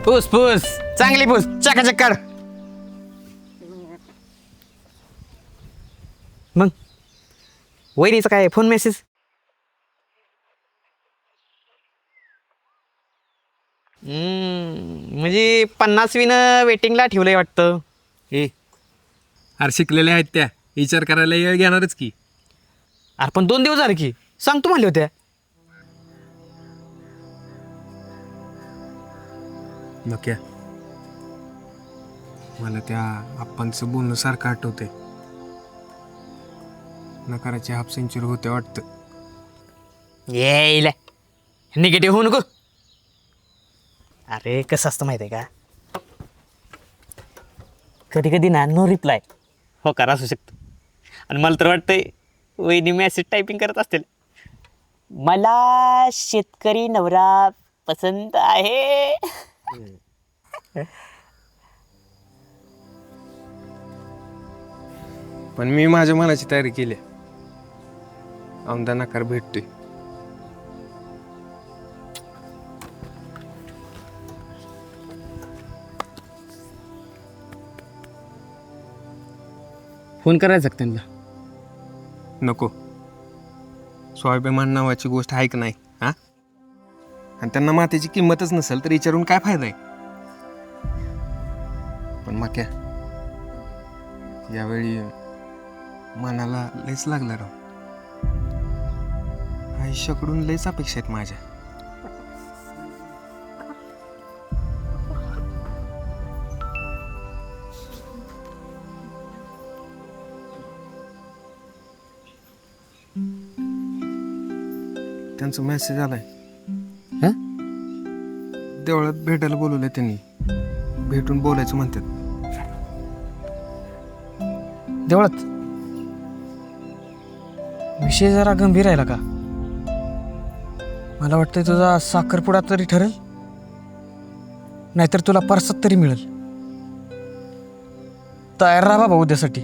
पूस पूस चांगली पूस चकाचक काढ. मग वहिनीचा काय फोन मेसेज? म्हणजे 50वीनं वेटिंगला ठेवलंय वाटतं. अरे शिकलेल्या आहेत त्या, विचार करायला वेळ घेणारच की. अरे पण 2 दिवस झाले की सांगतो म्हणले होत्या. नक्या मला त्या आप्पांचं बोलणं सारखं आठवतंय. नकाराची हाफ सेंचुरी होते वाटतं. येईल निगेटिव्ह होऊ नको. अरे कसं असतं माहिती आहे का, कधी कधी ना नो रिप्लाय हो करा असू शकतो. आणि मला तर वाटतंय वहिनी मेसेज टायपिंग करत असतील. मला शेतकरी नवरा पसंत आहे. पण मी माझ्या मनाची तयारी केली. औंधा नकार भेटतोय. फोन करायचा का त्यांना? नको, स्वाभिमान नावाची गोष्ट आहे का नाही हा? आणि त्यांना मातेची किंमतच नसेल तर विचारून काय फायदा आहे. पण मग काय यावेळी मनाला लयच लागलं राव. आयुष्याकडून लयच अपेक्षा आहेत माझ्या. त्यांचा मेसेज आलाय. देवळात भेटायला बोलवलंय त्यांनी. भेटून बोलायचं म्हणतात. देवळात विषय जरा गंभीर आहे का? मला वाटतंय तुझा साखरपुडा तरी ठरेल, नाहीतर तुला परसात तरी मिळेल. तयार राहा बाबा उद्यासाठी.